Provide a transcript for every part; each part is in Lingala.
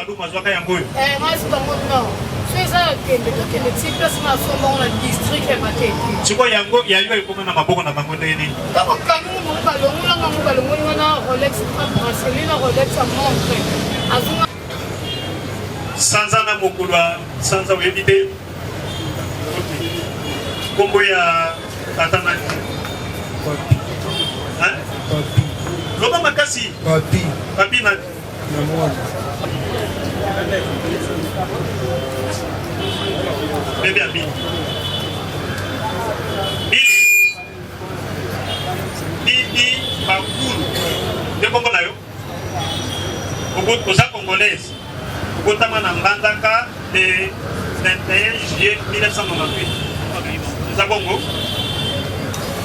Badou Mazouaka Yangoy. Moi, c'est dans mon nom. C'est ça que le type de ce dans le district est maté. Tu vois, Yango, il y a eu comme un maboko dans Bango Déni. Donc, quand nous allons Rolex, Rolex à montre. Sans un amour, sans avoir évité. Combo ya Tatana. Hein? Loba Makasi. Papi na. Bébé Abi. Bibi Bakoul. De Congo là yo. Oza congolaise. Ogotama na Mbandaka le 21 juillet 1998. Zabongo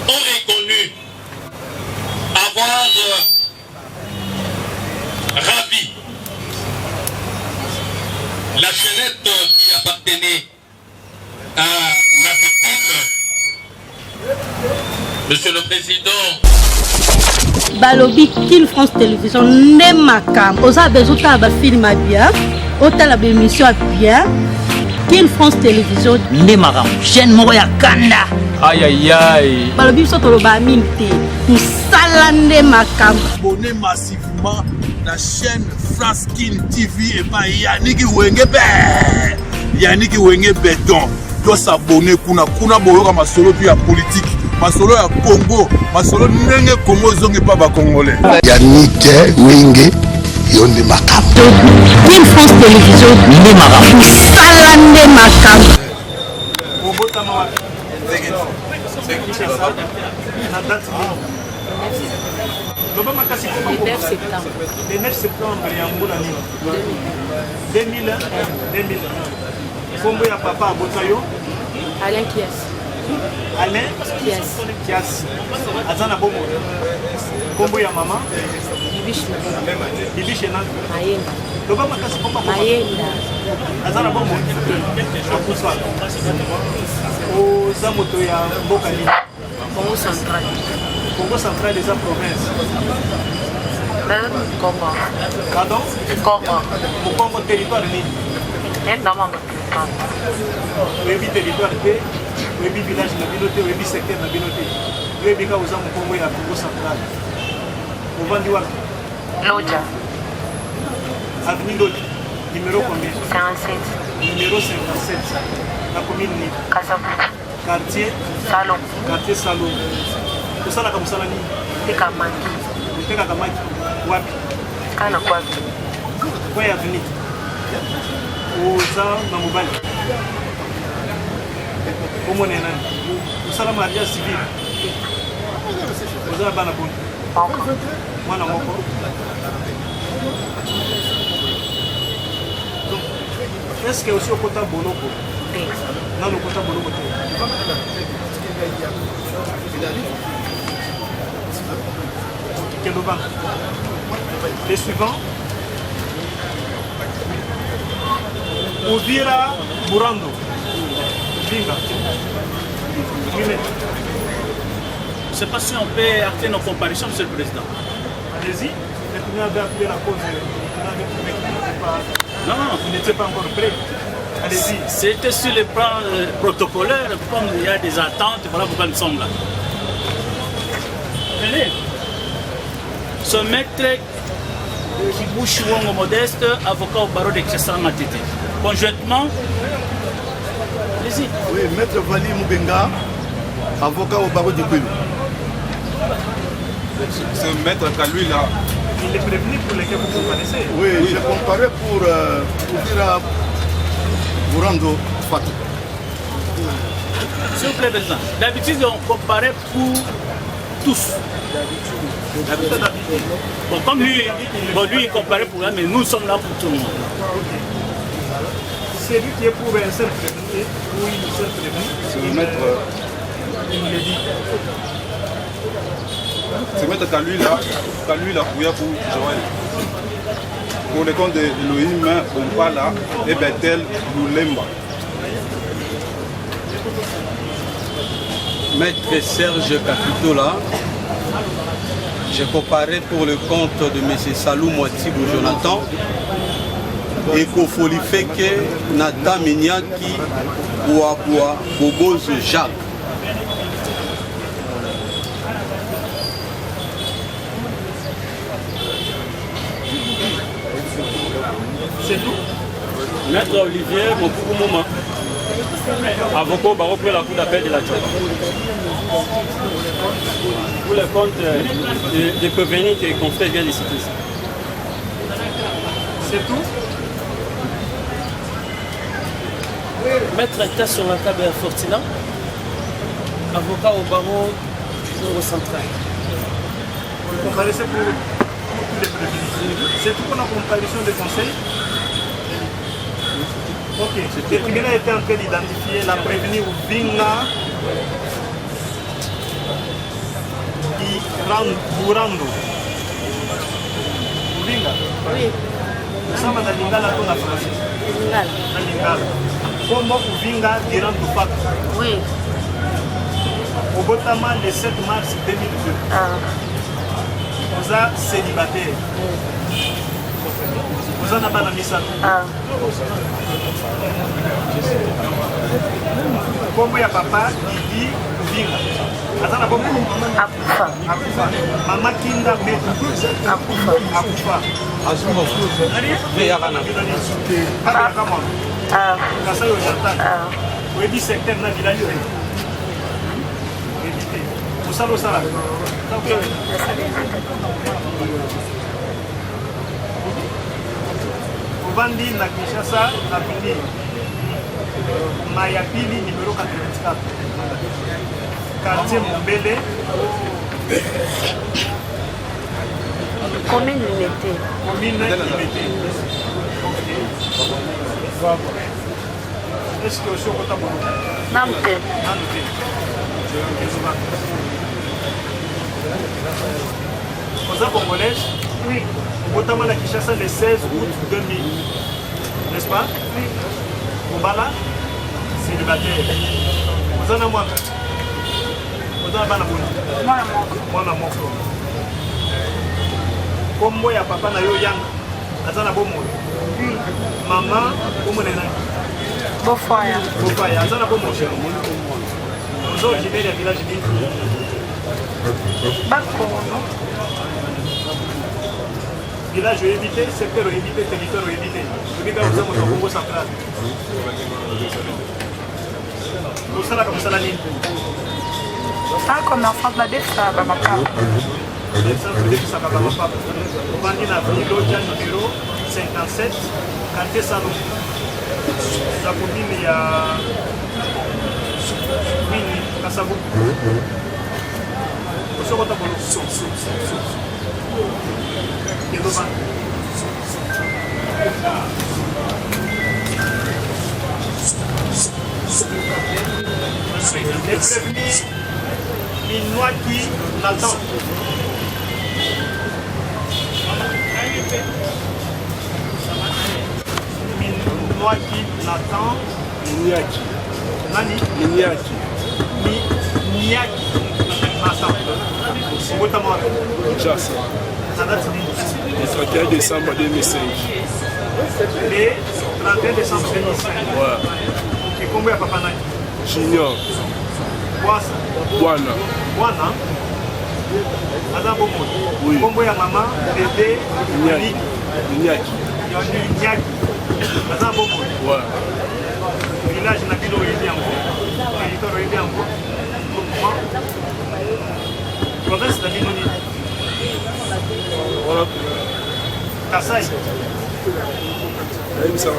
ont reconnu avoir ravi la chaînette qui appartenait à la victime. Monsieur le Président. Balobi Kin France Télévision n'est ma cam. Osa besoin de film bien, autant la émission bien. Kin France Télévision n'est ma cam. Chaîne Moya Kanda. Aïe aïe aïe. Balobi soto lo ba minté. Nous salande ma cam. Abonnez massivement la chaîne France Kin TV et pas Yannick Wengebe. Yannick Wenge Béton. Doit s'abonner kuna boyoka masolo puis la politique. Masolo ya Congo, masolo ndenge Congo zongi pa ba congolais. Yannick Wenge yonde makam. Kin France Télévision Ndé makam. Salande makam. Obota mawa. Loba Makasi Le 9 septembre. Le 9 septembre ya mbula ni. 2001. Kombo ya papa Botayo. Alain Kies. Alain Kias. Azana Bomo. Kombo ya mama. Bibi Shena. Mayenda. Loba Makasi komba Mayenda. Azana Bomo. Akuswa. O zamoto ya mboka ni. Congo central. Congo central des provinces. Congo. Pardon? Congo. Congo territoire ni. Webi territoire te, webi village na binote, webi secteur na binote. Webi ka uza Congo ya Congo central. Ovandi wapi? Loja. Avenue Loja. Numéro combien? 57. Numéro 57. La commune ni. Kasavu. Quartier Salon. Quartier Salon. Kusala kamusala ni. Teka Maki. Teka Kamaki. Wapi? Kana kwapi. Kwa avenue. Oza na mobali. Omone nani? Kusala mariage civil. Oza bana bon. Mwana moko. Donc, est-ce que aussi au côté Boloko? Non, le côté Boloko. Keloba. Les suivants. Uvira Burando. Vinga. Je ne sais pas si on peut acter nos comparaisons, Monsieur le Président. Allez-y. Vous avez appelé la cause. Non, vous n'étiez pas encore prêt. Allez-y. C'était sur le plan protocolaire, comme il y a des attentes, voilà pourquoi nous sommes là. Venez. Ce maître Kibouchi Wongo Modeste, avocat au barreau de Kinshasa Tete. Conjointement, allez-y. Oui, maître Vali Moubenga, avocat au barreau du Kouilou. Ce maître Kalui là. Il est prévenu pour lesquels vous connaissez. Oui, j'ai comparé pour dire à Burando Fatou. S'il vous plaît, président. D'habitude, on comparait pour tous. Bon, comme lui, il comparait pour là, mais nous sommes là pour tout le monde. C'est lui qui est pour un seul prévenu ou une seule prévenue. C'est le maître. Il me dit. C'est le maître Kalui là, Kouya pour Joël. Pour le compte de Elohim, Ompala et Bethel Loulemba. Maître Serge Capitola, j'ai comparé pour le compte de M. Salou Moitibou Jonathan, ekofoli feke na taminiaki boabwa bobozo Jacques. C'est tout. Maître Olivier Mouma, avocat au barreau pour la cour d'appel de la Tchad. Pour le compte de prévenir que les confrères viennent de citer ici. C'est tout. Maître était sur la table à Fortina, avocat au barreau au central. Vous comparaissez pour tous les prévenus. C'est tout pour la comparution des conseils. Ok. Le tribunal était en train d'identifier la prévenue Vinga Burando. Vinga. Oui. Nous sommes dans Lingala pour la française. Dans Lingala. Comment Vinga Durando Fak. Oui. Au Botama le 7 mars 2002. Vous êtes célibataire. Vous en avez pas misa. Comment il y a papa qui dit Vinga. Azana bomo akufa. Mama kinda beta akufa. Azuma fuzo. Ve yakana. Kasa yo jata. Webi secteur na village yo. Musalo sala. Ovandi na Kinshasa na Bindi. Mayapili numéro 84. Quartier Mombele. Combien de mettez? Combien de mettez? Est-ce que je suis au Namte. Vous êtes congolais? Oui. Vous êtes à Kinshasa le 16 août 2000. N'est-ce pas? Oui. Kombala, célibataire. Vous en avez moi? Vous en avez moi? Moi, moko. Comme ya papa na yo yang, azana bomo. Maman, bomo nena. Bofaya. Bofaya, azana bomo. Vous avez géré le village de Bako. Village évité, secteur évité, territoire évité. Vous dites que vous avez un Congo central. Vous savez comme ça la ligne. Ah, comme enfant de la défense, ma papa. On va dire la numéro 57, quartier Salon. La commune, il y a Mini, Kassabou. Vous savez quoi les prévenus, Minouaki Nathan. Minouaki Nathan. Miniaki. Nani? Miniaki. Miniaki Nathan. Botamore. Jassa. Ça date Le 31 décembre 2005. Le 31 décembre 2005. Ouais. Ok, combien papa Nani? Junior. Boasa. Bwana. Bwana. Aza bomo. Oui. Kombo ya mama bébé Miniaki. Miniaki. Miniaki. Aza bomo. Ouais. Village na bilo yebi yango. Territoire yebi yango. Province na bino ni. Voilà. Kasai. Aïe, ça va.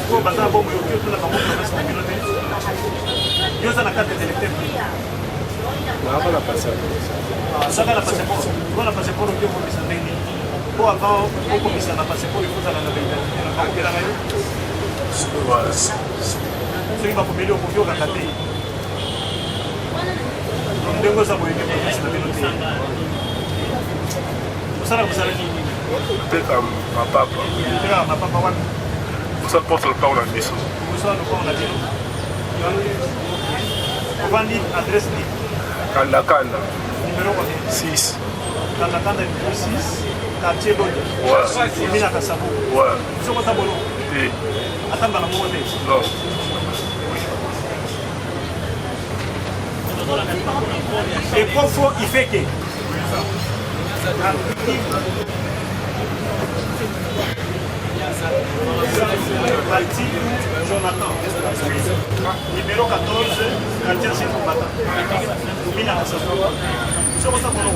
Ko baza bomo yo to na ka province na bino ni. Yo za na carte d'électeur. Naka la passage. Saka la passeport. Ko la passeport yo ko bisa ndeni. Ko avant ko bisa na passeport il faut ça na ndeni. Na ko kela ngayo. Voilà. Soki bakomeli okoki okaka te ndenge oza boyenge province na bino te osala kosala nini Peut-être ma papa. tekaka mapapa wana Ça porte le pas on a mis ça. osala lokongo na bino ovandi adresse ni Kanda Kanda. numéro kote 6. kandakanda numéro 6 quartier Bondo. Commune à Kassabo. Vous êtes à Bolo. Attends, dans la montée. Et pourquoi il fait que Jonathan, numéro 14, quartier Saint-Combattant. Commune à Kassabo. Vous êtes à Bolo.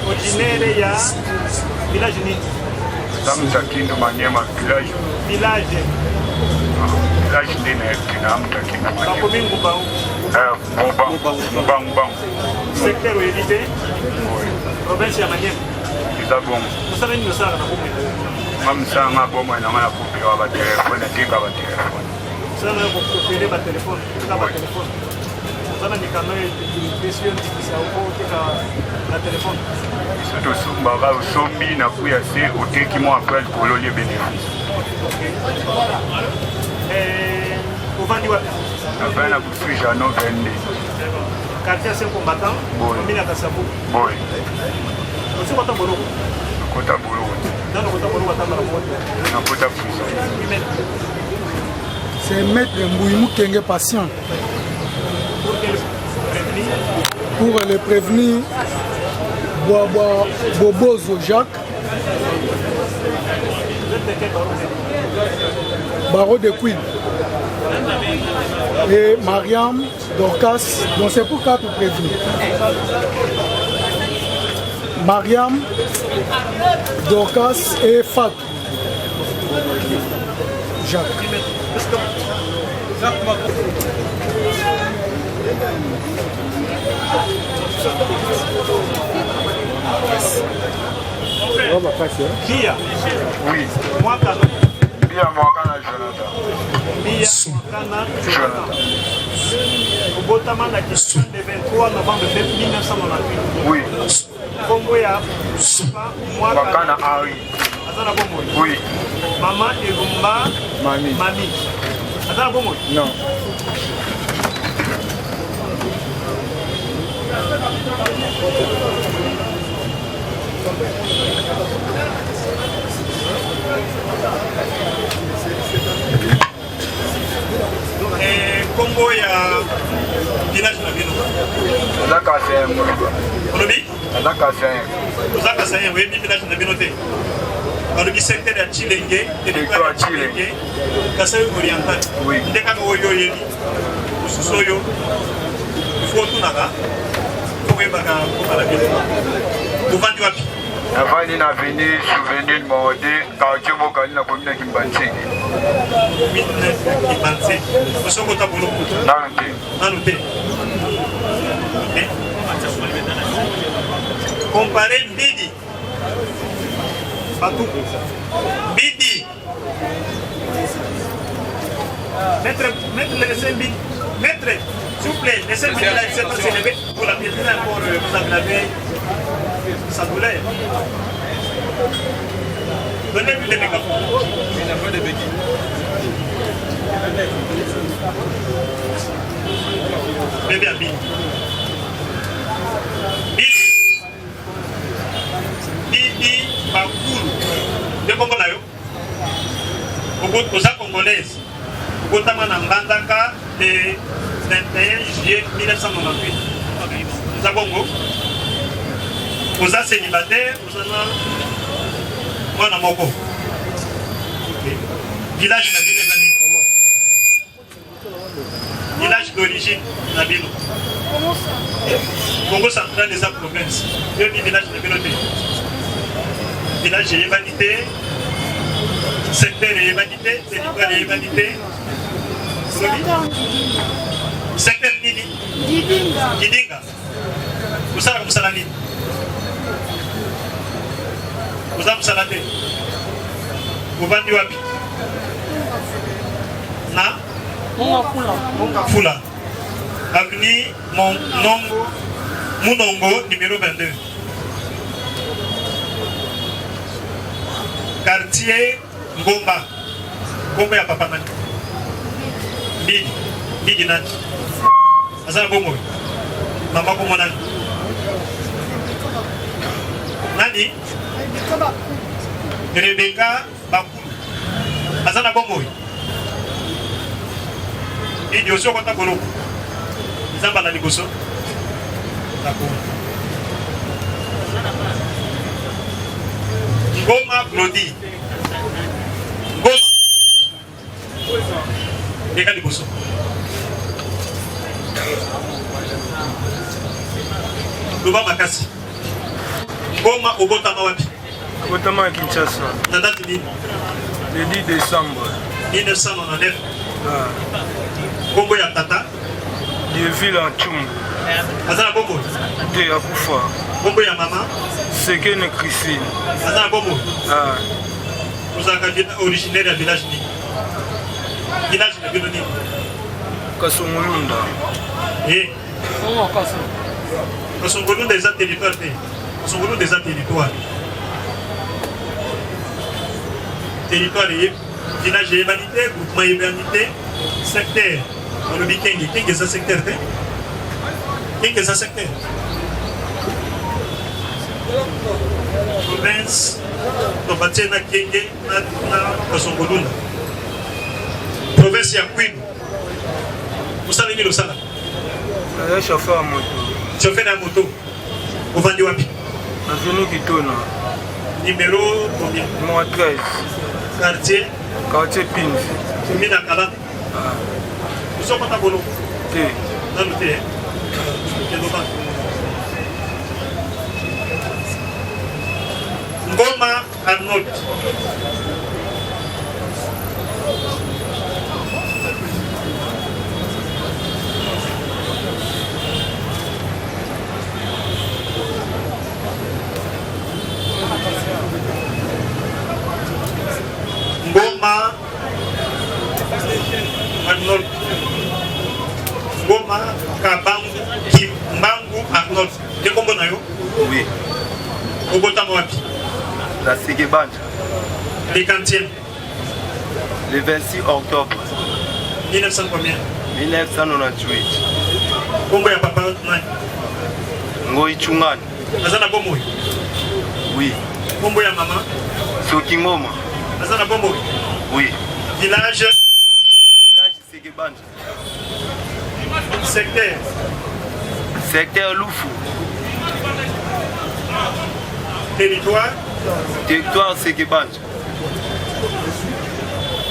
Ordinaire ya village ni Tamtakindo Manyema village. Village. Village ndine kinamtakindo Manyema. Bakomingu bau. Bang. Secteur élité. Province ya Manyema. Izabongo. Musala ni musala na kumwe. Mamsanga bomo na mala kupiwa ba telefone tinga ba telefone. Sana ko kupele ba telefone, tinga ba telefone. Sana ni kanoe question dikisa uko tika na telefone. Surtout sumba ga sombi na kuya se oteki mo après kolole bénéfice. Uvandi wapi? Napenda kusuja no vende. Quartier Saint-Combattant, commune à Kassabo. Boy. Vous êtes à Bolo. Kota Bolo. Dans le Kota Bolo, à Tamara. Nakota Fuso. C'est Maître Mbouimou Kenge Patient. Pour le prévenir, Bobozo Jacques, Barreau de Queen et Mariam Dorcas. Donc c'est pour ça pour prévenir. Mariam Dorcas et Fatou Jacques. Qui a? Oui. Moi, Kano. Bia Mwakana Jonathan. Bia Mwakana Jonathan. Au Botama, la question du 23 novembre 1998. Oui. Congo ya Mwakana Henri. Azana Bomo. Oui. Maman Elumba Mami. Azana Bomo. Non. Congo ya village na bino. Zaka c'est Olobi? Zaka c'est. Zaka c'est oui village na bino te. Olobi secteur ya Chilenge, territoire ya Chilenge. Kasai oriental. Oui. Ndeka ko yo yeli. Susoyo. Foto naka. Ko baka ko bala bino. Uvandi wapi? Avani na veni souvenir de mon dé, quartier Mokali na commune Kimbansi. Kimbansi. Vous êtes au tableau. Nanoté. Comparez Bidi. Batou. Bidi. Maître, laissez Bidi. Maître, s'il vous plaît, laissez Bidi là, il s'est pas s'élever pour la piétine encore, vous avez lavé sa douleur. Donnez-lui les mégaphons. Il n'a pas de béquilles. Bébé à Bidi. Bidi Bakoulou. De Congo là, aux Congolaises. Au Tamana Mbandaka, le 21 juillet 1998. Aux Congo. Aux célibataires, aux Mwana Moko. Village Nabino. Village d'origine Nabino. Congo central des provinces. Deux villages Nabino. Village de vanité. Secteur de vanité. Territoire de vanité. Secteur Nini. Didinga. Vous savez où ça va? Vous avez saladé. Vous vendez wapi? Na? Mongafula. Avenue Monongo Mounongo, numéro 22. Quartier Ngomba. Ngomba ya papa nani? Bigi nani? Azana Bongo. Mama Bongo nani? Nani? Rebecca Bakulu. Azana Bongo. Bigi osio konta Golo. Zamba na liboso. Ngoma Glody. Ngoma. Eka liboso. Luba Makasi. Ngoma Obotama wapi? Obotama Kinshasa. Na date nini? Le 10 décembre 1999. Kombo ya tata. Dieville en Tchumbu. Azana Kombo. De Akufa. Kombo ya mama. Sekene Christine. Azana Kombo. Vous avez originaire du village ni. Village de Biloni. Kasongolunda. Eh. Kasongolunda des territoires. Kasongolunda des territoires. Territoire et village de humanité, groupement humanité, secteur. On le dit qu'est-ce que ça secteur? Qu'est-ce que ça secteur? Province. Donc, bâtir na Kenge na Kasongolunda. Province ya Kwilu. Vous savez qui le sala? Chauffeur à moto. Chauffeur à moto. Vous vendez wapi? Avenue Kitona. Numéro combien? Numéro 13. Quartier? Quartier Pinzi. Combien à Kala? Vous sommes pas à Bolo? Thé. Dans le thé. Ngoma Arnold. Ngoma Arnold. Ngoma Kabangu Kimbangu Arnold. Tu comprends na yo? Oui. Obotama wapi? La Séguébanja. Les quantièmes. Le 26 octobre 1900 combien? 1998. Kombo ya papa nani? Ngoi Chungani. Azana Bombo. Oui. Kombo ya mama? Sokingoma. Azana Bombo. Oui. Village? Village Séguébanja. Secteur? Secteur Loufou. Territoire? Territoire Séguébanja.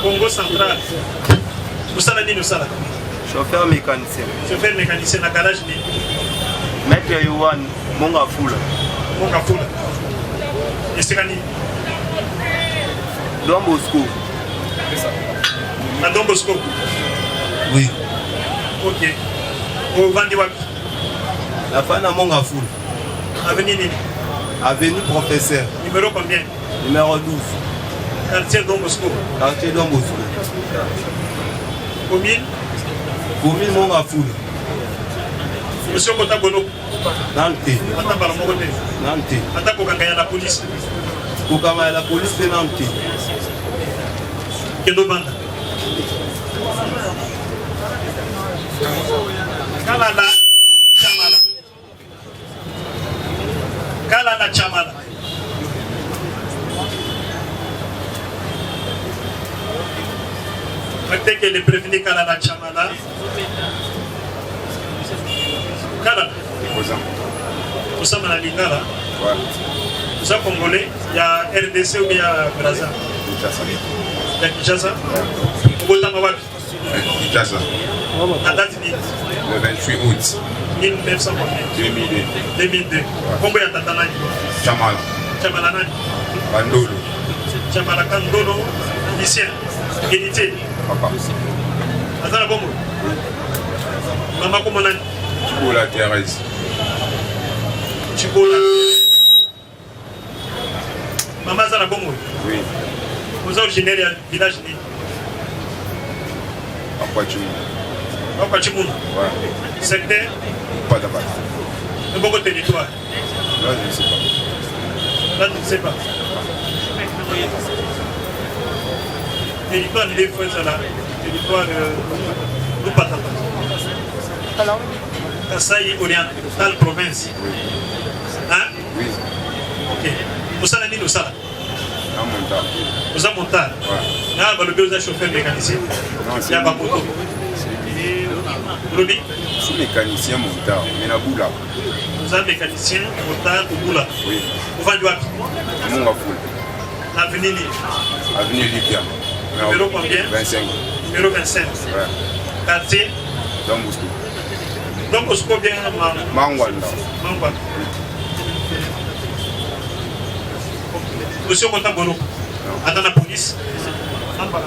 Congo central. Vous savez ni nous ça? Chauffeur mécanicien. Chauffeur mécanicien na garage ni. Maître Yohan Mongafula. Mongafula. Et c'est Kani? Don Bosco. À Don Bosco? Oui. Ok. Au Vandi Wapi? La fin à Mongafula. Avenue Nini? Avenue Professeur. Numéro combien? Numéro 12. Quartier Don Bosco. Quartier Don Bosco. Commune? Commune Mongafula. Monsieur Kota Bono. Nanté. Attends par mon côté. Nanté. Attends pour gagner la police. Pour gagner la police de Nanté. Kendo Banda. Kalala Chamala. Kalala Chamala. Peut-être que le prévenu Kalala Chamala. Kalala. Nous sommes à Lingala. Nous sommes congolais. Il y a RDC ou il y a Brazza. Il y a Kinshasa. Obotama wapi? Kinshasa. La date ni? Le 28 août 1900 2002. 2002. Combien de temps? Chamala. Chamala nani? Bandolo. Chamala Kandolo. Lycéen. Unité. Papa. Azala Bongo. Maman comment nani? Chibola Thérèse. Chibola Thérèse. Maman Azala Bongo. Oui. Vous êtes originaire du village ni? Papa Chimou. Papa Chimou. Ouais. Secteur? Pas d'abord. Le bon territoire. Là, je ne sais pas. Là, je ne sais pas. Territoire de l'Efoué, là. Territoire de Patapa. Alors Kasaï Oriental Province. Hein? Oui. Ok. Vous savez ni nous ça? Un montant. Vous avez monté? Ouais. Ah, bah le bureau chauffeur mécanicien. Non, il y a pas moto. Lobby? Je suis mécanicien montant, mais na boula. Vous êtes mécanicien montant au boula? Oui. Vous vendez où? Mon gafou. L'avenir Avenue Libya. Numéro combien? 25. Numéro 25. Ouais. Quartier? Dans Moscou. Donc, Moscou bien Mangwanda. Mangwanda. Monsieur Motabolo, attends la police. Non, pas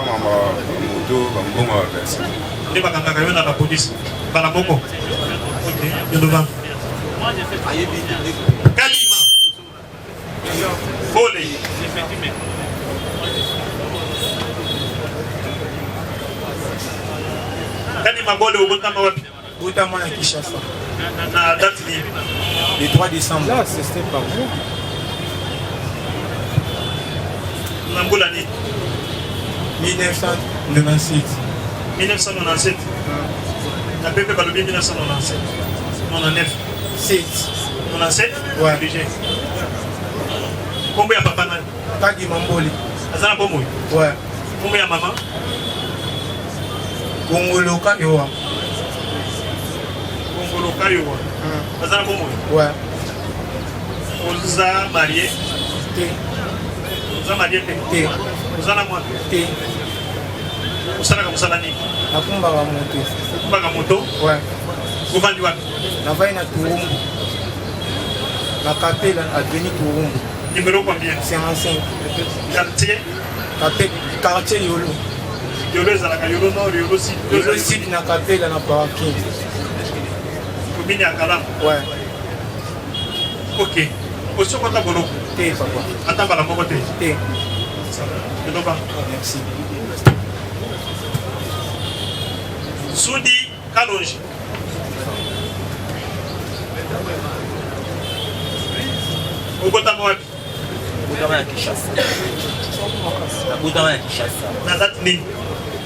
ma moto, ma bonne version. On est pas dans la police. Par la Moko. Ok, je devant. Kalima. Volé. Kalima Volé au Botama Wapi. Botama à Kinshasa. La date libre. Le 3 décembre. Là, c'était par vous. Namboulani. 1997. 1997. La PP va le 1997. 99. 7. 97? Ouais. Combien de papa nan? Kagi Mamboli. Azana Bomoui? Ouais. Combien de maman? Gongolo Kayowa. Gongolo Kayowa. Azana Bomoui? Ouais. Vous êtes marié? Vous êtes marié? Vous êtes moi? Vous êtes comme ça l'année? Nakumba wa moto. Nakumba wa moto? Ouais. Vous vendez où? Navai na Turumbu. Na Kapela, avenue Turumbu. Numéro combien? 55. Quartier? Quartier Yolo. Yolo ezalaka Yolo Nord, Yolo Sud. Yolo Sud na Kapela na parking. Commune ya Kalam? Ouais. Ok. Aussi on compte Bolo? Té, papa. Attends, par la moko té? Té. Je dois pas. Merci. Soudi Kalonji. Ogotama wapi? Botama ya Kinshasa. Botama ya Kinshasa. Na date ni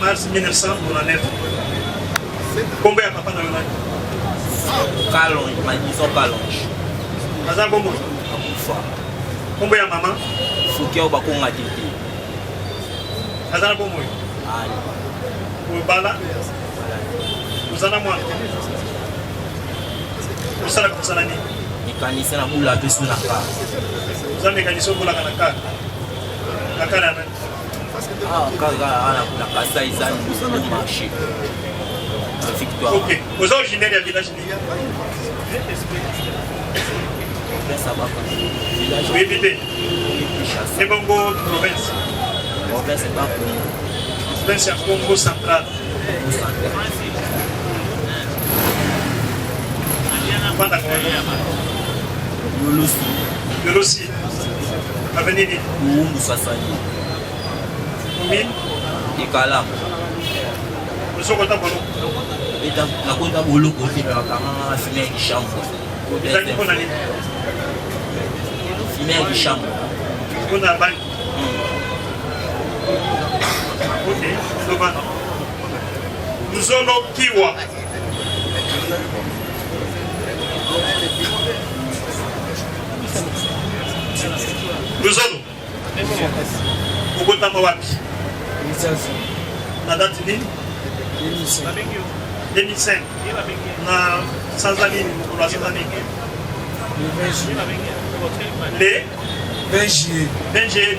mars 1999. Combien ya papa na yona? Kalonji, Madison Kalonji. Aza bombo? Akufa. Combien ya mama? Fukia Obakonga Tete. Aza na bombo? Ali. Ubala? Uzana mwana? Usala kusala nini? Mécanicien na boula pe sous na car. Vous avez mécanicien pour la car? La car là. Ah, car na kasa izani au marché. Victoire. OK. Vous êtes originaire du village ni? Ça va pas. Village. Oui, bébé. C'est Bongo province. Province c'est pas Congo. Province c'est Congo central. Congo central. Banda kwa Yolosi. Avenue ni? Uumbu Sasani. Combien? Ikalam. Vous êtes content Bolo? Na konta Bolo ko fi na kama fimé ki chambre. Vous êtes content ni? Fimé ki chambre. Vous na banque. OK, devant. Nous allons Kiwa. Luzolo. Ogotama wapi? Na date nini? 2005. Na Sanzani, pour Sanzani. Le 20 juillet. 20 juillet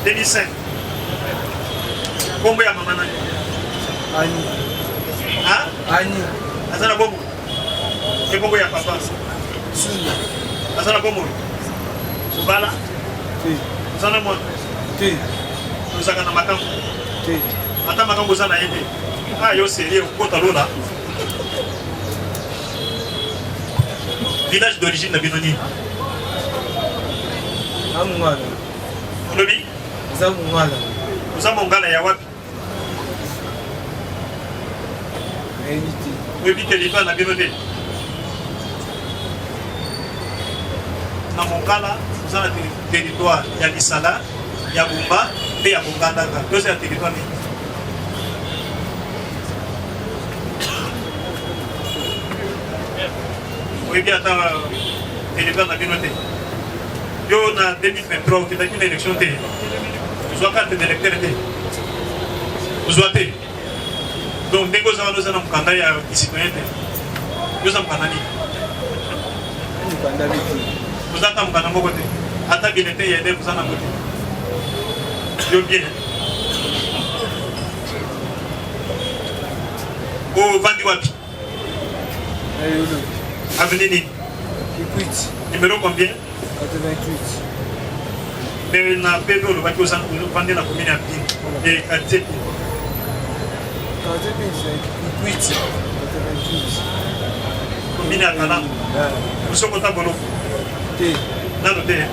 2005. Combien ya mama nani? Ani. Hein? Ani. Azana bobo. Et combien ya papa? Sunya. Azana bobo. Subala? Oui. Azana moi? Oui. Nous avons un matin. Oui. Attends, ma cambo sana aidé. Ah, yo sérieux, kota lola. Village d'origine de Binoni. Amungala. Lobi? Zamungala. Zamungala ya wapi? Évité. Oui, territoire na bino te. Na Mongala, vous avez le territoire, il y a Lissala, il y a Bumba et il y a Bongandanga. Deux c'est un territoire. Oui, bien, attends, territoire na bino te. Yo na 2023, qui est une élection te. Vous avez carte d'électeur te. Vous avez. Donc, dès que vous avez un candidat, il y a des citoyens. Vous avez un candidat. Vous avez un candidat. Attaque il était, il y a des vous en avez. Yo bien. Oh, Vandi Wapi. Avenue numéro combien? 88. Mais na PV, on va dire que vous vendez la commune à Pine. Et quartier. Combien à Kalam? Vous sommes au tableau. Dans le terrain.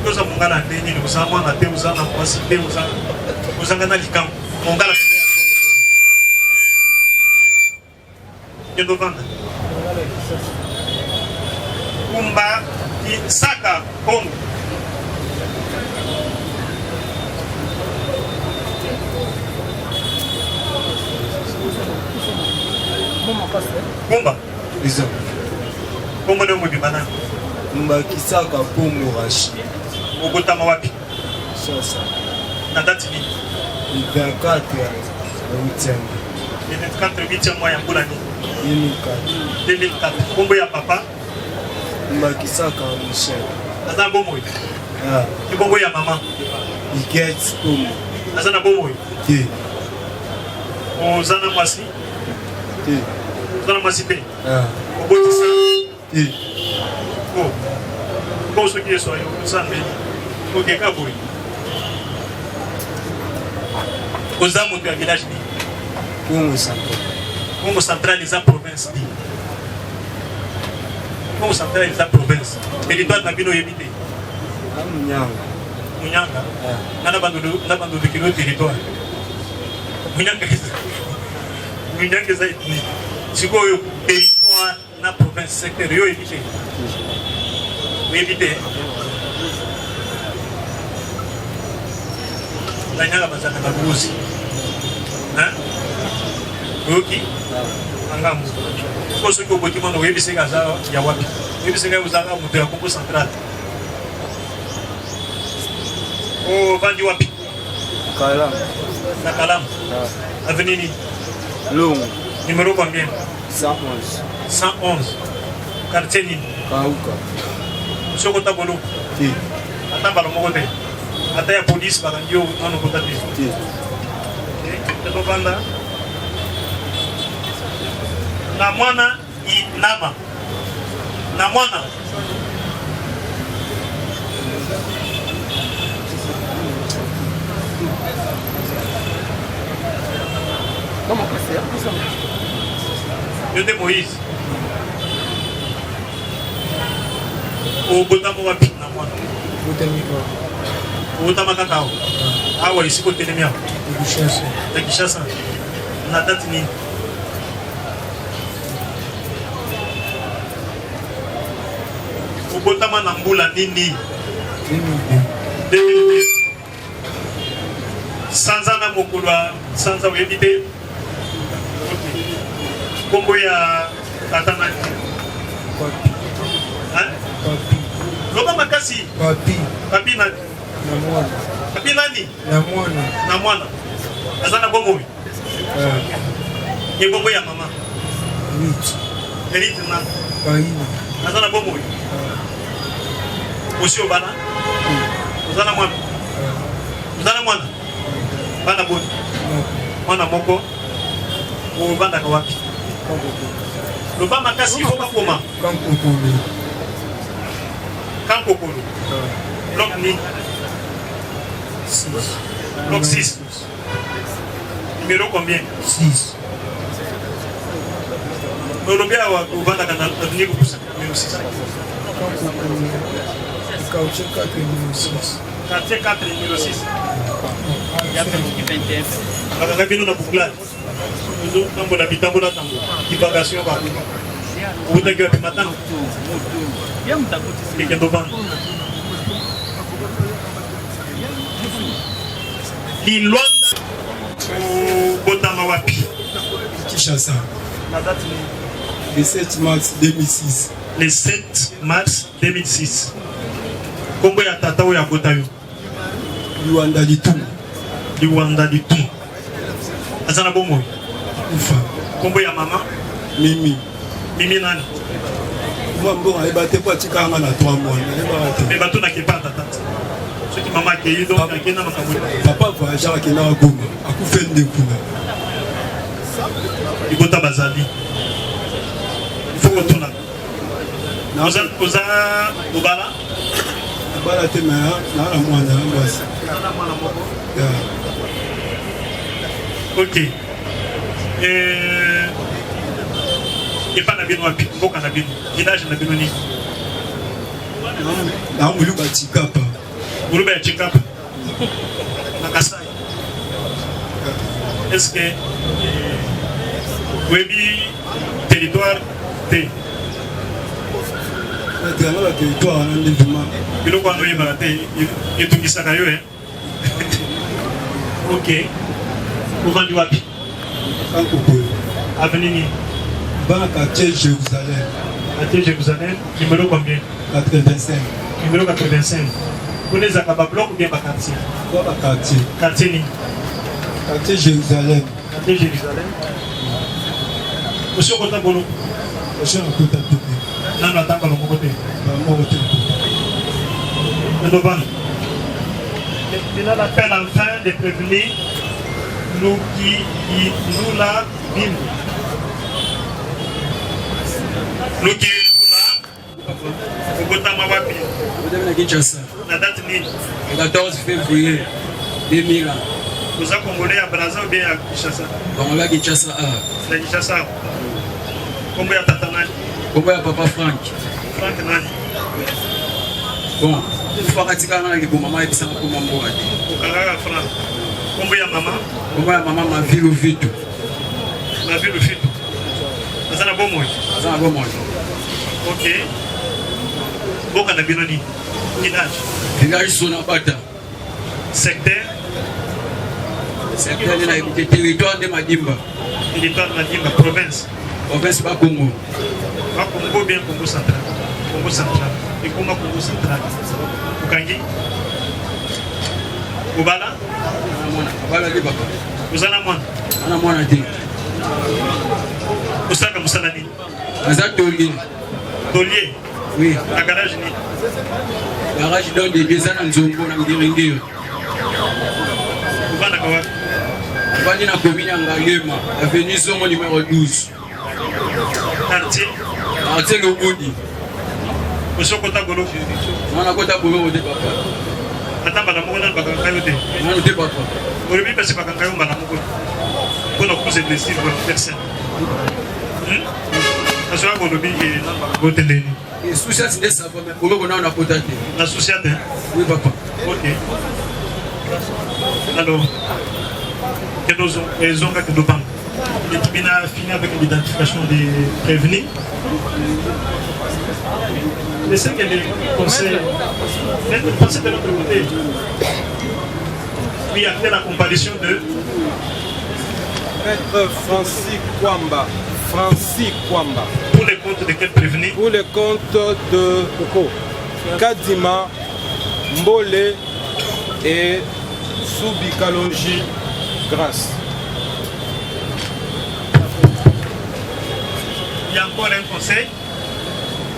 Nous avons un déni, nous avons un thé, nous avons un cité, nous avons un alicam. On a la et nous vendons. Kumba, Saka, Congo. Kumba. Kumba ndio mbibana. Kumba Kisaka Kongo Rashi. Ogotama wapi? Sasa. Na date ni 24 ya 8e. 24 8e mois ya mbula ni 2004. Kumba ya papa. Kumba Kisaka Michel. Azana bomoy. Ah. Ni bongo ya mama. Igets Kongo. Azana bomoy. Ti. Ozana mwasi. Ti. Ozana mwasi te. Ah. Obotisa. Ti. Oh. Pour ceux qui sont là, vous savez, il faut que vous ayez. Aux âmes du village, Congo central, les provinces. Congo central, les provinces. Territoire de la Bino Yébité. Munyanga. On a abandonné le territoire. Munyanga, c'est ethnie. C'est quoi le territoire de la province, secteur Yébité. Oui, évitez. La nyanga bazaka na buzi. Hein? Ok. Angamu. Ko ce que vous dites, on va essayer ça ya wapi. Oui, c'est que vous avez monté à Congo central. Oh, Vandi wapi? Kalam. Na Kalam. Avenue ni. Long. Numéro combien? 111. 111. Quartier ni. Kauka. Sokota bolo. Ti. Ata balo mokote. Ata ya police bala ndio nano kota ti. Ti. Teto banda. Na mwana inama. Na mwana. Comment passer? Yonde Moïse. O botamo wapi na mwana. Botamiko. Botama kakao. Awa isiko telemia. Kishasa. Kishasa. Na date ni. O botama na mbula nini. 2002. Sanza na mokulwa sanza webite. Kombo ya tatana. Hein? Loba makasi. Papi na. Namwana. Papi nani? Namwana. Namwana. Azana bongo. Ni bongo ya mama. Elite na. Baina. Azana bongo. Osi obana. Azana mwana. Azana mwana. Bana boni. Mwana moko. O banda ka wapi? Loba makasi ko bakoma. Kankokolo. Kankokolo. Bloc ni. Bloc 6. Numéro combien? 6. Olobia wa uvanda kana avenue kusa numéro 6. Kankokolo. Quartier 4 numéro 6. Quartier 4 numéro 6. Il y a 21. Bakanga bino na bouclage. Tambola bitambola tambola. Divagation par là. Vous n'avez pas matin. Quelqu'un devant. Lilwanda ou Botama Wapi. Kinshasa. La date le 7 mars 2006. Le 7 mars 2006. Kombo ya tata ou ya Botayo? Luanda Litu. Luanda Litu. Azana Bomo. Ufa. Kombo ya mama? Mimi. Mimi nani? Moi, bon, elle battait pas Tikanga dans 3 mois. Mais bateau n'a pas tata. Ce qui m'a accueilli, donc, il y a papa voyageur qui n'a pas Goma. A Koufé Ndekuna. Il faut Bazali. Il faut retourner. Vous êtes au Bala? Bala te mais na la moine ambas. OK. Et pas na bino wapi, mboka na bino. Village na bino ni. Na Muluba Chikapa. Muluba ya Chikapa. Na Kasai. Est-ce que Webi territoire T? Le territoire en développement. Il faut qu'on y aille, il tout qui s'accueille, hein. OK. Vous vendez wapi? Avenue. Dans le quartier Jérusalem. Quartier Jérusalem, numéro combien? 85. Numéro 85. Vous connaissez Zakaba bloc ou bien par quartier? Par quartier. Quartier ni? Quartier Jérusalem. Quartier Jérusalem. Monsieur Kota Bolo? Monsieur Kota Bolo. Non, non, attends, mon côté. Mon côté. Il a l'appel enfin de prévenir nous qui nous la vivons. Nous qui nous là, au Botama Wapi. La date ni? Le 14 février 2000. Vous êtes Congolais à Brazza ou bien à Kinshasa? Congolais à Kinshasa. C'est Kinshasa. Combien à Tatanani? Combien à Papa Franck? Franck Nani? Bon, il faut que tu aies un maman et puis ça va pour maman. Franck. Combien à maman? Combien à maman ma ville au vide? Ma ville au vide. Ça n'a pas bon moi. Ça n'a pas bon. OK. Boka na Binoni. Village. Village Sonabata. Secteur. Secteur de territoire de Madimba. Territoire de Madimba, province. Province Bakongo. Bakongo bien Congo central. Congo central. Et comment Congo central? Ukangi. Ubala. Ubala de Baba. Uzana mwana. Ana mwana te. Usaka musalani. Aza tolier. Tolier. Oui. La garage ni. Garage dans des Bezana Nzongo na Ndiringi. Ubana kwa. Ubani na commune Ngalema, avenue Zongo numéro 12. Quartier. Quartier Lobodi. Monsieur Kota Golo. Mwana Kota Golo de papa. Atamba la moko na bakankayo te. Mwana de papa. Olobi pesi bakankayo mbala moko. Pour nous poser blessure pour personne. Aswa Golobi et Goteleni. Et souciat c'est ça mais pour nous on a potaté. La société. Oui papa. OK. Alors que nous avons que nous banques. L'équipe a fini avec l'identification des prévenus. Mais c'est que les conseils, même passer de l'autre côté, puis après la comparaison de Maître Francis Kwamba. Francis Kwamba. Pour les comptes de quel prévenu? Pour les comptes de Kadima, Mbole et Soubikaloji Grâce. Il y a encore un conseil?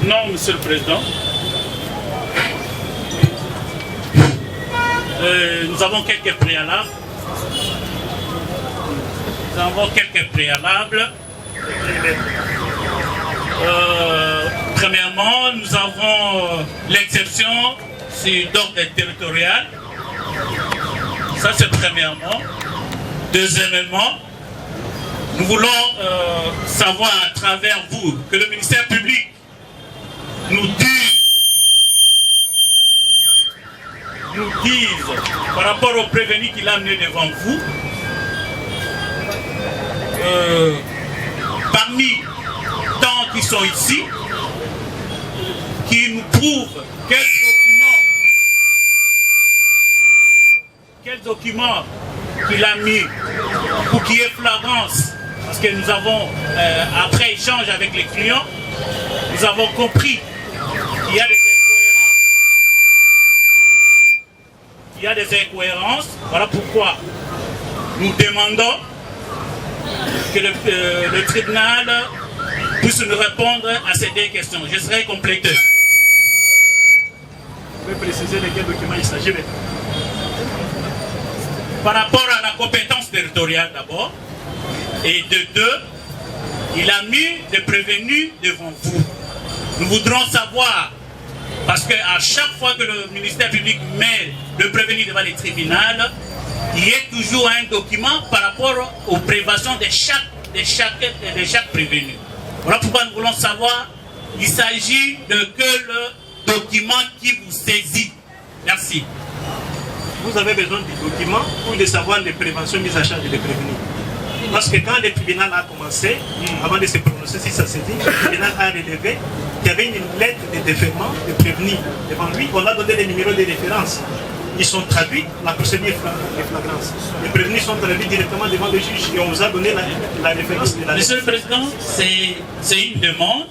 Non, Monsieur le Président. Nous avons quelques préalables. Premièrement, nous avons l'exception sur l'ordre territorial. Ça, c'est premièrement. Deuxièmement, nous voulons savoir à travers vous que le ministère public nous dise par rapport au prévenu qu'il a amené devant vous, parmi tant qui sont ici, qui nous prouvent quel document qu'il a mis pour qu'il y ait flagrance. Parce que nous avons, après échange avec les clients, nous avons compris qu'il y a des incohérences. Il y a des incohérences. Voilà pourquoi nous demandons que le tribunal puisse nous répondre à ces deux questions. Je serai compléteur. Vous pouvez préciser de quel document il s'agit maintenant? Par rapport à la compétence territoriale d'abord, et de deux, il a mis des prévenus devant vous. Nous voudrons savoir, parce qu'à chaque fois que le ministère public met le prévenu devant les tribunaux, il y a toujours un document par rapport aux préventions de chaque prévenu. Voilà pourquoi nous voulons savoir, il s'agit de quel document qui vous saisit. Merci. Vous avez besoin du document pour de savoir les préventions mises à charge des prévenus. Parce que quand le tribunal a commencé, avant de se prononcer si ça se dit, le tribunal a relevé qu'il y avait une lettre de déferment de prévenus devant lui. On a donné les numéros de référence. Ils sont traduits, la procédure de flagrance. Les prévenus sont traduits directement devant le juge et on vous a donné la référence de la lettre. Monsieur le Président, c'est une demande.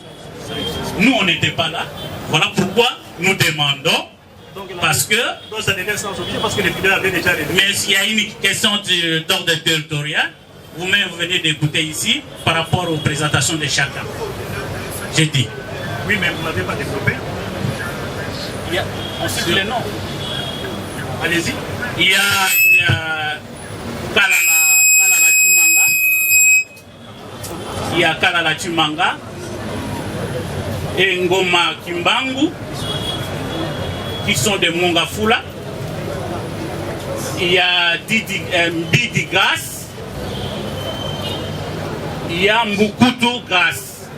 Nous, on n'était pas là. Voilà pourquoi nous demandons. Parce que, donc ça devient sans objet parce que le tribunal avait déjà relevé. Mais s'il y a une question d'ordre territorial, vous-même vous venez d'écouter ici par rapport aux présentations de chacun. J'ai dit. Oui, mais vous n'avez pas développé. On cite les noms. Allez-y. Il y a Kalala Chimanga. Il y a Kalala Chimanga. Et Ngoma Kimbangu, qui sont de Mongafula. Il y a Mbidi Gas. Il y a Mbukutu Gas.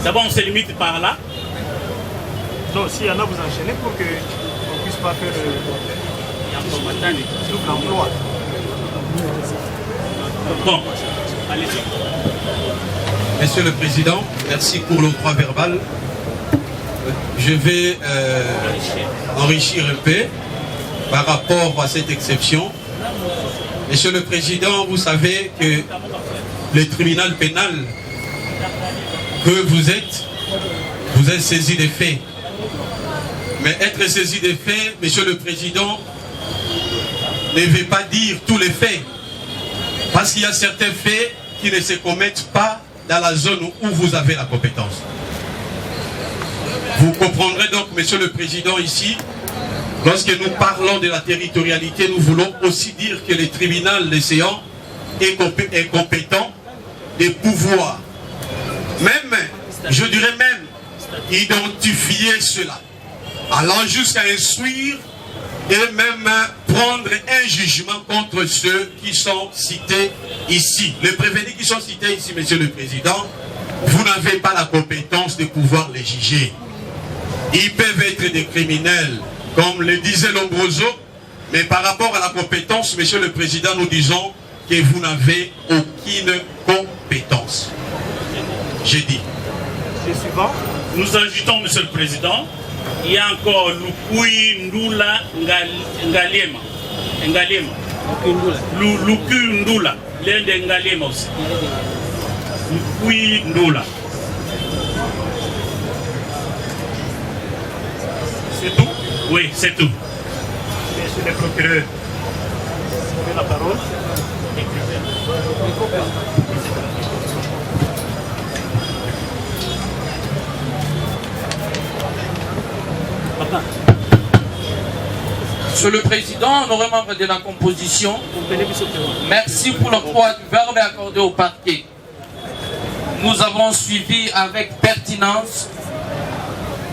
D'abord, on se limite par là. Non, s'il y en a, vous enchaînez pour qu'on ne puisse pas faire double emploi. Bon, allez-y. Monsieur le Président, merci pour l'octroi verbal. Je vais enrichir un peu par rapport à cette exception. Monsieur le Président, vous savez que le tribunal pénal que vous êtes saisi des faits. Mais être saisi des faits, Monsieur le Président, ne veut pas dire tous les faits. Parce qu'il y a certains faits qui ne se commettent pas dans la zone où vous avez la compétence. Vous comprendrez donc, Monsieur le Président, ici, lorsque nous parlons de la territorialité, nous voulons aussi dire que le tribunal lycéen est compétent de pouvoir, même, je dirais même, identifier cela, allant jusqu'à instruire et même prendre un jugement contre ceux qui sont cités ici. Les prévenus qui sont cités ici, Monsieur le Président, vous n'avez pas la compétence de pouvoir les juger. Ils peuvent être des criminels, comme le disait Lombroso, mais par rapport à la compétence, Monsieur le Président, nous disons que vous n'avez aucune compétence. J'ai dit. Le suivant. Nous ajoutons, Monsieur le Président, il y a encore Lukui Ndula Ngaliema. Lukui Ndula. L'un de Ngaliema aussi. Lukui Ndula. C'est tout? Oui, c'est tout. Monsieur le procureur, vous avez la parole. Monsieur le Président, honoré membre de la composition, merci pour l'octroi du verbe accordé au parquet. Nous avons suivi avec pertinence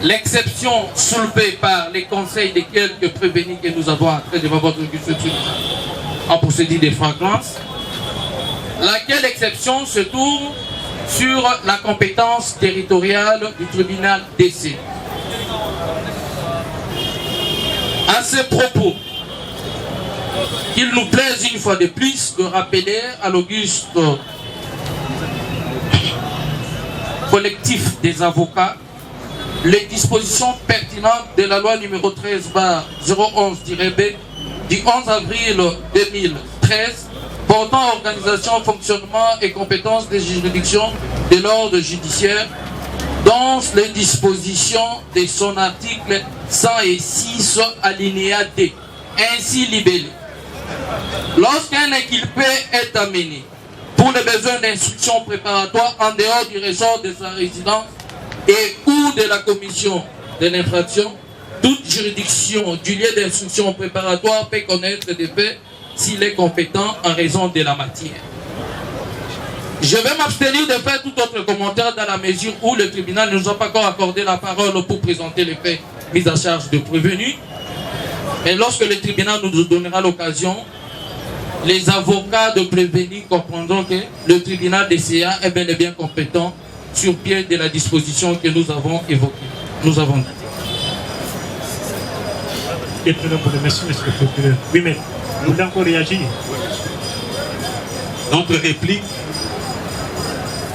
l'exception soulevée par les conseils des quelques prévenus que nous avons entrés devant votre tribunal en procédure de flagrance, laquelle exception se tourne sur la compétence territoriale du tribunal DC. À ce propos, qu'il nous plaise une fois de plus de rappeler à l'auguste collectif des avocats les dispositions pertinentes de la loi numéro 13/011-B du 11 avril 2013 portant organisation, fonctionnement et compétences des juridictions de l'ordre judiciaire dans les dispositions de son article 106 alinéa D, ainsi libellé. Lorsqu'un inculpé est amené pour les besoins d'instruction préparatoire en dehors du ressort de sa résidence et ou de la commission de l'infraction, toute juridiction du lieu d'instruction préparatoire peut connaître des faits s'il est compétent en raison de la matière. Je vais m'abstenir de faire tout autre commentaire dans la mesure où le tribunal ne nous a pas encore accordé la parole pour présenter les faits mis à charge de prévenus. Et lorsque le tribunal nous donnera l'occasion, les avocats de prévenus comprendront que le tribunal des CA est bel et bien compétent sur pied de la disposition que nous avons évoquée. Nous avons dit. Merci, monsieur le procureur. Oui, mais vous voulez encore réagir? Notre réplique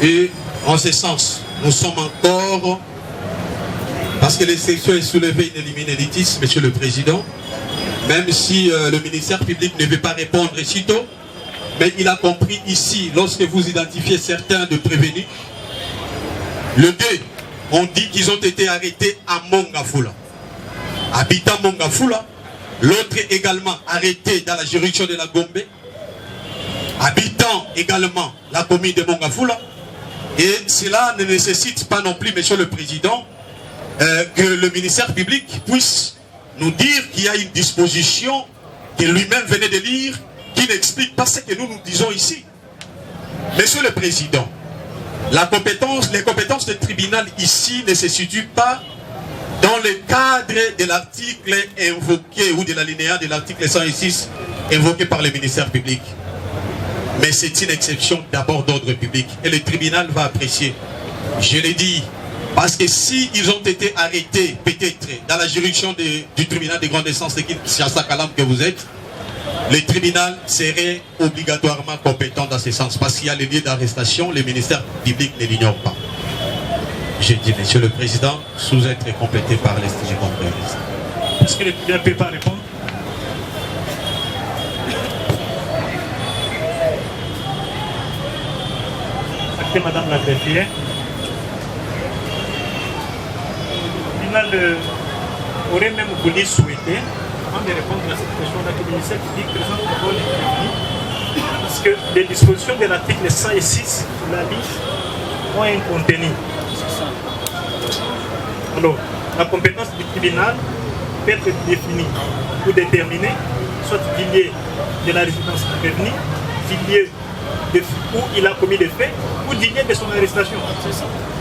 est en ce sens. Nous sommes encore, parce que l'exception est soulevée in elimine litis, monsieur le président, même si le ministère public ne veut pas répondre sitôt, mais il a compris ici, lorsque vous identifiez certains de prévenus, le 2, on dit qu'ils ont été arrêtés à Mongafula, habitant Mongafula, l'autre également arrêté dans la juridiction de la Gombe, habitant également la commune de Mongafula, et cela ne nécessite pas non plus, monsieur le président, que le ministère public puisse nous dire qu'il y a une disposition que lui-même venait de lire qui n'explique pas ce que nous nous disons ici. Monsieur le président, les compétences du tribunal ici ne se situent pas dans le cadre de l'article invoqué ou de l'alinéa de l'article 106 invoqué par le ministère public. Mais c'est une exception d'abord d'ordre public et le tribunal va apprécier. Je l'ai dit, parce que s'ils ont été arrêtés peut-être dans la juridiction du tribunal de grande instance de Kinshasa Kalam que vous êtes, le tribunal serait obligatoirement compétent dans ce sens parce qu'il y a les lieux d'arrestation, le ministère public ne l'ignore pas. J'ai dit, monsieur le président, sous être complété par l'estimé président. Est-ce que le tribunal ne peut pas répondre? Actez, madame la greffière. Le tribunal aurait même voulu souhaiter, avant de répondre à cette question-là, que le ministère public présente d'abord les prévenus, parce que les dispositions de l'article 106 de la liste ont un contenu. Alors, la compétence du tribunal peut être définie ou déterminée, soit du lieu de la résidence du prévenu, du lieu où il a commis des faits, ou du lieu de son arrestation.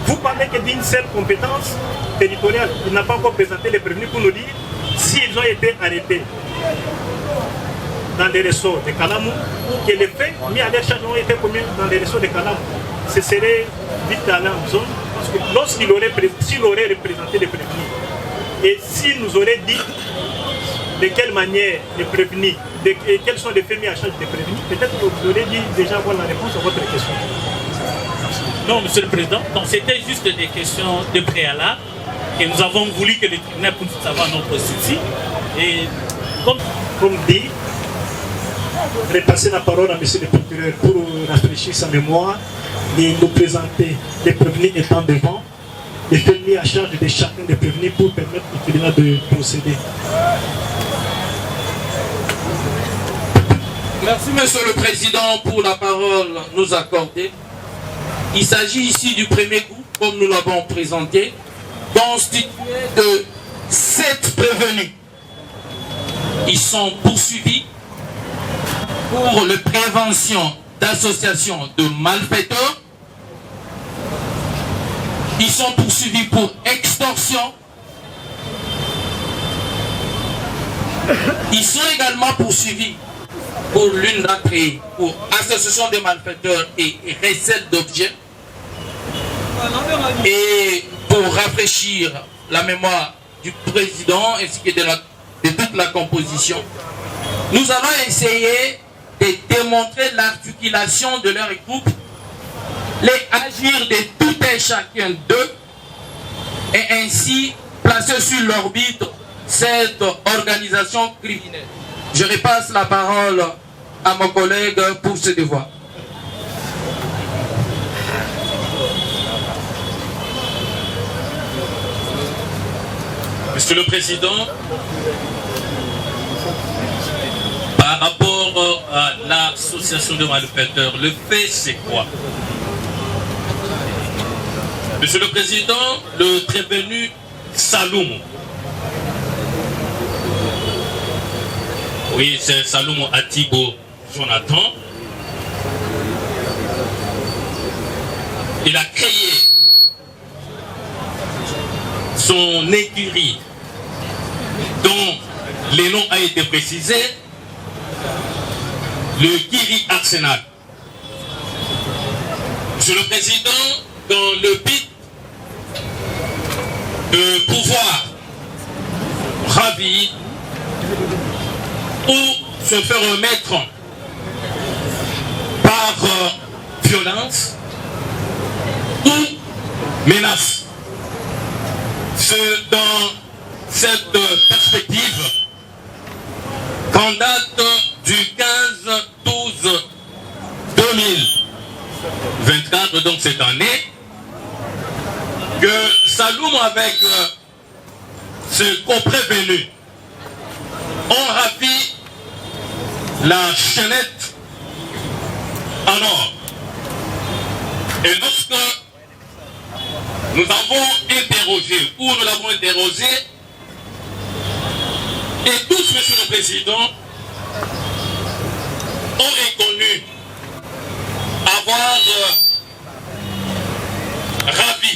Vous parlez que d'une seule compétence territoriale. Il n'a pas encore présenté les prévenus pour nous dire s'ils ont été arrêtés dans les ressorts de Kalamou ou que les faits mis à leur charge ont été commis dans les ressorts de Kalamou. Ce serait vite d'aller en zone. Parce que lorsqu'il aurait représenté les prévenus, et s'il nous aurait dit de quelle manière les prévenus, quels sont les faits mis à charge des prévenus, peut-être que vous aurez dit déjà avoir la réponse à votre question. Non, monsieur le président, c'était juste des questions de préalable que nous avons voulu que le tribunal puisse savoir notre souci. Et comme dit, repasser la parole à monsieur le procureur pour rafraîchir sa mémoire et nous présenter les prévenus étant devant, les faits mis à charge de chacun des prévenus pour permettre au tribunal de procéder. Merci, monsieur le président, pour la parole nous accordée. Il s'agit ici du premier groupe, comme nous l'avons présenté, constitué de 7 prévenus. Ils sont poursuivis pour la prévention d'associations de malfaiteurs. Ils sont poursuivis pour extorsion. Ils sont également poursuivis pour l'une d'entre eux, pour association de malfaiteurs et recel d'objets. Et pour rafraîchir la mémoire du président ainsi que de toute la composition, Nous allons essayer de démontrer l'articulation de leur groupe, les agir de tout et chacun d'eux, et ainsi placer sur l'orbite cette organisation criminelle. Je repasse la parole à mon collègue pour ce devoir. Monsieur le Président, par rapport à l'association de malfaiteurs, le fait c'est quoi? Monsieur le Président, le prévenu Saloum. Oui, c'est Saloum Atibo Jonathan. Il a créé son écurie dont les noms a été précisés, le Kiri Arsenal. Monsieur le Président, dans le but de pouvoir ravir ou se faire remettre par violence ou menace. C'est dans cette perspective qu'en date du 15-12-2024, donc cette année, que Saloum avec ce co-prévenu ont ravi la chaînette en or. Et lorsque nous avons interrogé, ou nous l'avons interrogé, et tous, Monsieur le Président, ont reconnu avoir ravi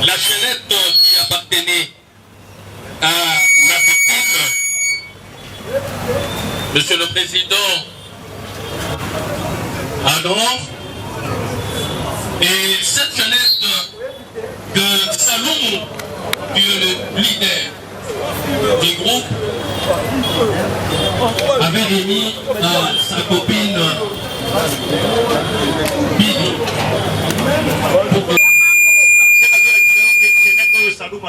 la chaînette qui appartenait à la victime. Monsieur le Président, alors, et cette chaînette que Saloum, qui est le leader du groupe, avait remis à sa copine Bibi. Donc,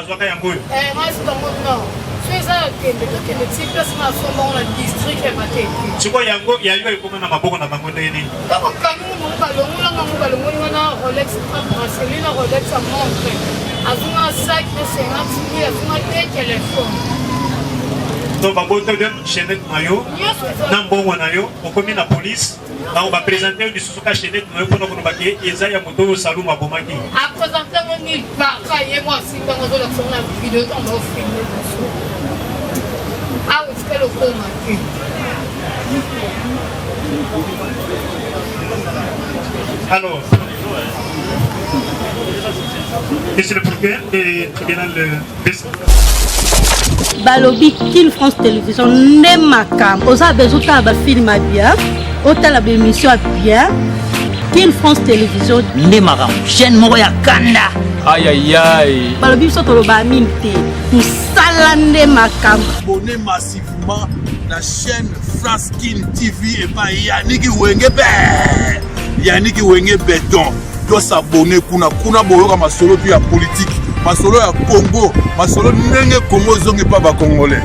on va chaînette maillot, on a la police, on va présenter une chaînette maillot pour nous baquer, et ça y a moto Saloum à Bomaki. À présenter mon île, moi aussi, dans la vidéo, on va filmer. Ah, où est-ce que le Bomaki? Alors, c'est le procureur du tribunal de balobi Kin France Télévision ne makam oza bezuta ba film bien otala ba émission bien Kin France Télévision ne makam chaîne moko ya kanda aïe aïe aïe balobi so to ba mimte musala ne makam abonnez massivement la chaîne France Kin TV et pas Yannick Wenge Yannick Wenge Béton doit s'abonner kuna boyoka masolo puis ya politique masolo ya Congo masolo ndenge Congo zongi pa ba Congolais.